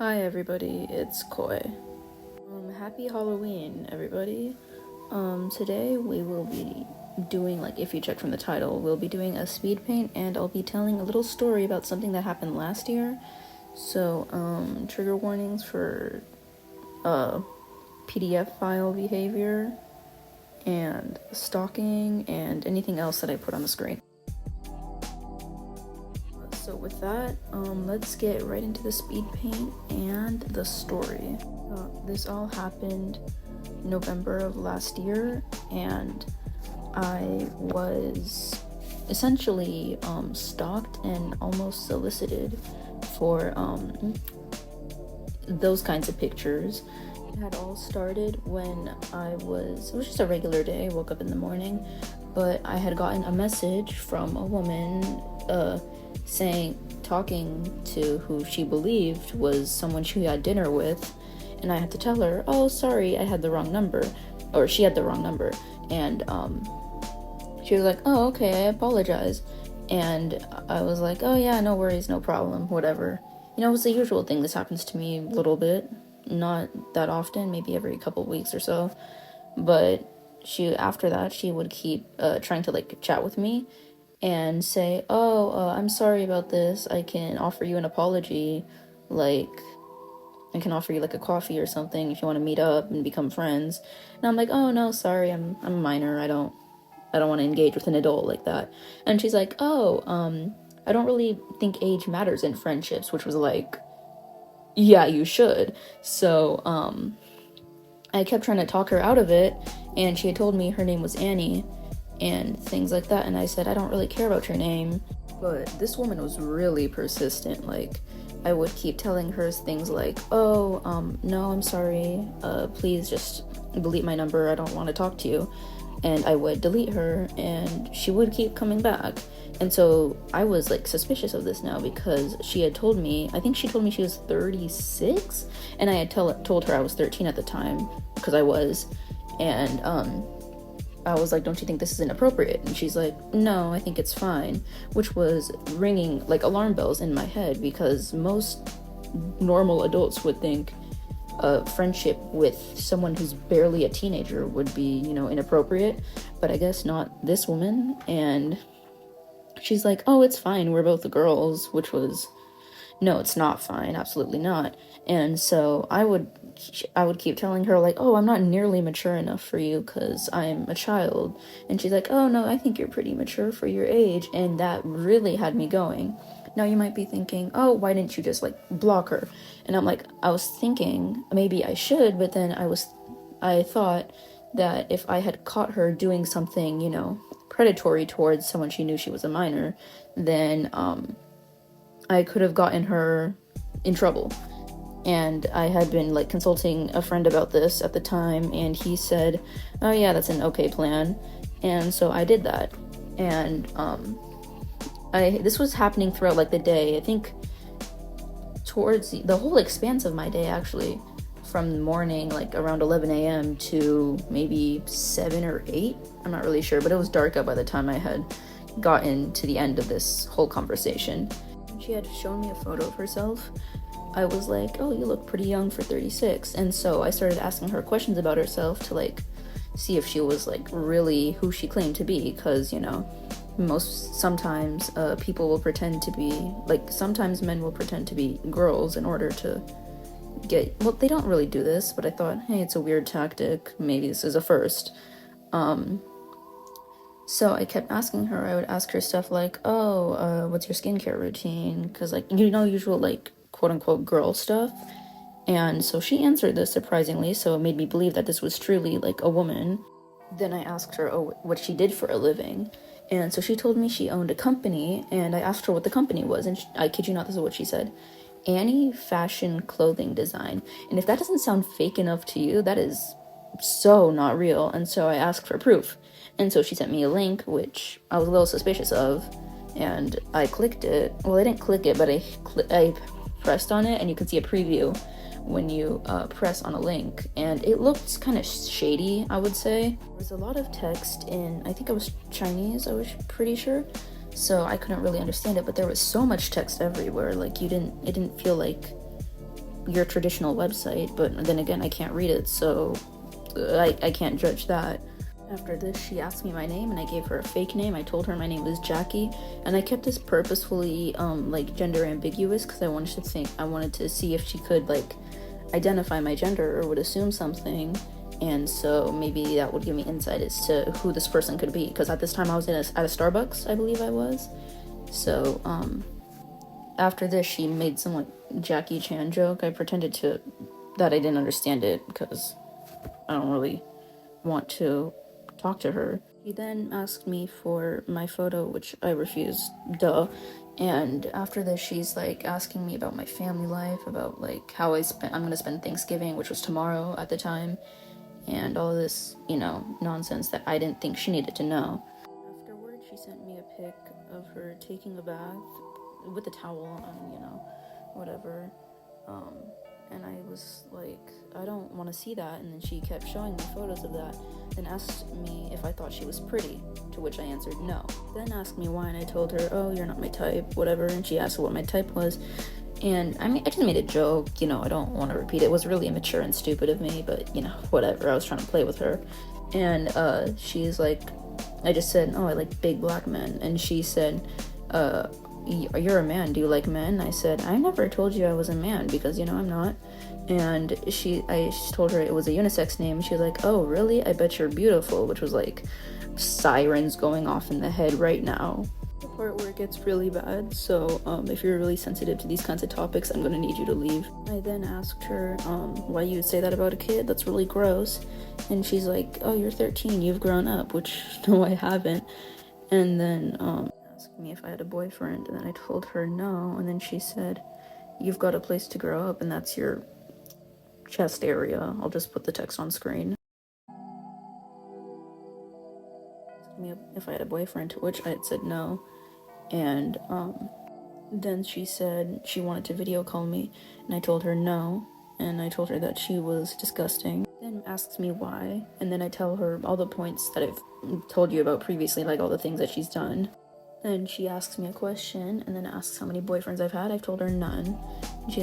Hi everybody, it's Koi. Happy Halloween, everybody. Today we will be doing, like, if you check from the title, we'll be doing a speed paint, and I'll be telling a little story about something that happened last year. So, trigger warnings for, PDF file behavior, and stalking, and anything else that I put on the screen. So with that, let's get right into the speed paint and the story. This all happened November of last year, and I was essentially stalked and almost solicited for those kinds of pictures. It had all started when it was just a regular day. I woke up in the morning, but I had gotten a message from a woman talking to who she believed was someone she had dinner with, and I had to tell her, oh, sorry, I had the wrong number, or she had the wrong number, and she was like, oh, okay, I apologize, and I was like, oh yeah, no worries, no problem, whatever. You know, it's the usual thing. This happens to me a little bit, not that often, maybe every couple weeks or so, but after that, she would keep trying to, like, chat with me, and say, oh, I'm sorry about this, I can offer you an apology, like, I can offer you, like, a coffee or something if you want to meet up and become friends. And I'm like, oh, no, sorry, I'm a minor, I don't want to engage with an adult like that. And she's like, oh, I don't really think age matters in friendships, which was like, yeah, you should. So, I kept trying to talk her out of it, and she had told me her name was Annie, and things like that, and I said, I don't really care about your name. But this woman was really persistent. Like, I would keep telling her things like, oh, no, I'm sorry, please just delete my number, I don't want to talk to you. And I would delete her, and she would keep coming back. And so I was, like, suspicious of this now, because she had told me, I think she told me she was 36, and I had told her I was 13 at the time, because I was, and I was like, don't you think this is inappropriate? And she's like, no, I think it's fine, which was ringing like alarm bells in my head, because most normal adults would think a friendship with someone who's barely a teenager would be, inappropriate, but I guess not this woman. And she's like, oh, it's fine, we're both girls, which was, no, it's not fine, absolutely not. And so I would keep telling her, like, oh, I'm not nearly mature enough for you because I'm a child. And she's like, oh, no, I think you're pretty mature for your age. And that really had me going. Now you might be thinking, oh, why didn't you just, like, block her? And I'm like, I was thinking maybe I should, but then I thought that if I had caught her doing something, predatory towards someone she knew she was a minor, then I could have gotten her in trouble. And I had been, like, consulting a friend about this at the time, and he said, oh yeah, that's an okay plan. And so I did that. And this was happening throughout, like, the day. I think towards the whole expanse of my day, actually, from morning, like, around 11 a.m. to maybe 7 or 8. I'm not really sure, but it was dark out by the time I had gotten to the end of this whole conversation. She had shown me a photo of herself. I was like, oh, you look pretty young for 36. And so I started asking her questions about herself to, like, see if she was, like, really who she claimed to be. Because, sometimes people will pretend to be, like, sometimes men will pretend to be girls in order to well, they don't really do this, but I thought, hey, it's a weird tactic. Maybe this is a first. So I kept asking her. I would ask her stuff like, oh, what's your skincare routine? Because, like, usual, like, quote-unquote girl stuff. And so she answered this surprisingly, so it made me believe that this was truly, like, a woman. Then I asked her, oh, what she did for a living. And so she told me she owned a company, and I asked her what the company was, and I kid you not, this is what she said. Annie Fashion Clothing Design. And if that doesn't sound fake enough to you, that is so not real. And so I asked for proof. And so she sent me a link, which I was a little suspicious of, and I clicked it. Well, I didn't click it, but I pressed on it, and you can see a preview when you press on a link, and it looked kind of shady, I would say. There was a lot of text in, I think it was Chinese, I was pretty sure, so I couldn't really understand it, but there was so much text everywhere, like, it didn't feel like your traditional website, but then again, I can't read it, so I can't judge that. After this, she asked me my name, and I gave her a fake name. I told her my name was Jackie, and I kept this purposefully like gender ambiguous because I wanted to see if she could like identify my gender or would assume something, and so maybe that would give me insight as to who this person could be. Because at this time I was at a Starbucks, I believe I was. So after this, she made some like Jackie Chan joke. I pretended that I didn't understand it because I don't really want to talk to her. She then asked me for my photo, which I refused, duh. And after this, she's like asking me about my family life, about like how I'm gonna spend Thanksgiving, which was tomorrow at the time, and all this, nonsense that I didn't think she needed to know. Afterward, she sent me a pic of her taking a bath with a towel on, whatever. And I was like, I don't want to see that. And then she kept showing me photos of that, then asked me if I thought she was pretty, to which I answered no. Then asked me why, and I told her, oh, you're not my type, whatever. And she asked what my type was. And I just made a joke, I don't want to repeat it. It was really immature and stupid of me, but, whatever. I was trying to play with her. And she's like, I just said, oh, I like big black men. And she said, you're a man, do you like men? I said, I never told you I was a man, because I'm not. And I told her it was a unisex name. She was like, oh really, I bet you're beautiful, which was like sirens going off in the head right now. The part where it gets really bad, so if you're really sensitive to these kinds of topics, I'm gonna need you to leave. I then asked her why you would say that about a kid, that's really gross. And she's like, oh, you're 13, you've grown up, which no, I haven't. And then asked me if I had a boyfriend, and then I told her no. And then she said, you've got a place to grow up, and that's your chest area. I'll just put the text on screen. Asked me if I had a boyfriend, to which I had said no. And then she said she wanted to video call me, and I told her no. And I told her that she was disgusting. Then asks me why, and then I tell her all the points that I've told you about previously, like all the things that she's done. Then she asks me a question, and then asks how many boyfriends I've had. I've told her none. She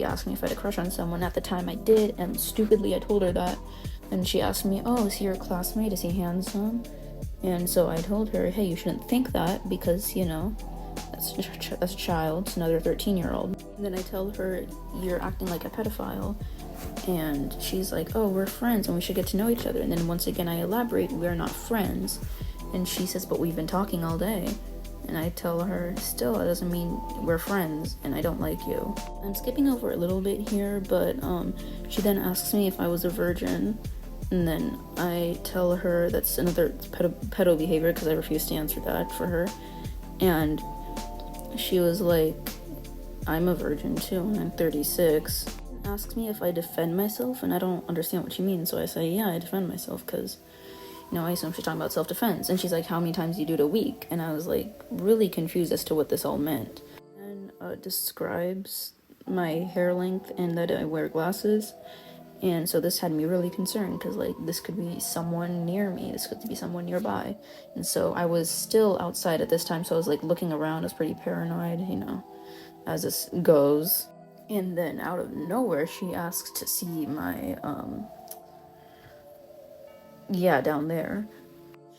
asked me if I had a crush on someone. At the time I did, and stupidly I told her that. And she asked me, oh, is he your classmate? Is he handsome? And so I told her, hey, you shouldn't think that, because, that's a child. It's another 13-year-old. And then I tell her, you're acting like a pedophile. And she's like, oh, we're friends, and we should get to know each other. And then once again I elaborate, we're not friends. And she says, but we've been talking all day. And I tell her, still, that doesn't mean we're friends, and I don't like you. I'm skipping over a little bit here, but she then asks me if I was a virgin. And then I tell her that's another pedo behavior, because I refuse to answer that for her. And she was like, I'm a virgin too, and I'm 36. Asks me if I defend myself, and I don't understand what she means. So I say, yeah, I defend myself, because I assume she's talking about self-defense. And she's like, how many times do you do it a week? And I was like really confused as to what this all meant. And describes my hair length and that I wear glasses. And so this had me really concerned, because like this could be someone near me, this could be someone nearby. And so I was still outside at this time, so I was like looking around. I was pretty paranoid, as this goes. And then out of nowhere she asks to see my down there.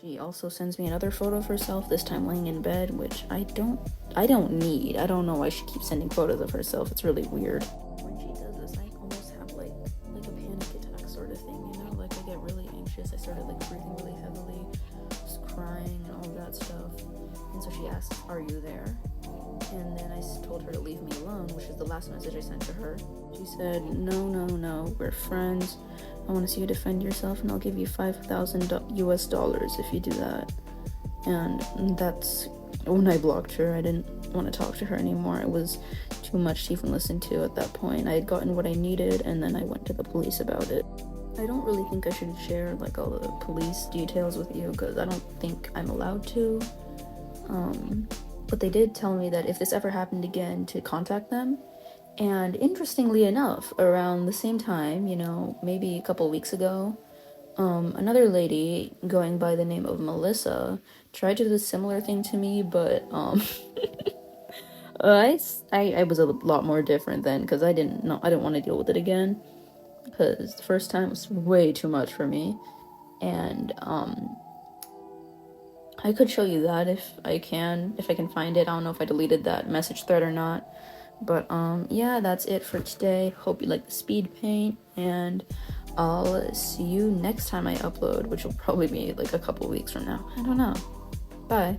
She also sends me another photo of herself, this time laying in bed, which I don't need. I don't know why she keeps sending photos of herself. It's really weird. When she does this, I almost have like a panic attack sort of thing, like I get really anxious. I started like breathing really heavily, just crying and all that stuff. And so she asks, are you there? And then I told her to leave me alone, which is the last message I sent to her. She said, no, we're friends. I want to see you defend yourself, and I'll give you $5,000 US if you do that. And that's when I blocked her. I didn't want to talk to her anymore. It was too much to even listen to at that point. I had gotten what I needed, and then I went to the police about it. I don't really think I should share like all the police details with you, because I don't think I'm allowed to. But they did tell me that if this ever happened again, to contact them. And interestingly enough, around the same time, maybe a couple weeks ago, another lady going by the name of Melissa tried to do a similar thing to me, but I was a lot more different then because I didn't want to deal with it again because the first time was way too much for me. And I could show you that if I can find it. I don't know if I deleted that message thread or not. But yeah, that's it for today. Hope you like the speed paint, and I'll see you next time I upload, which will probably be like a couple weeks from now. I don't know. Bye.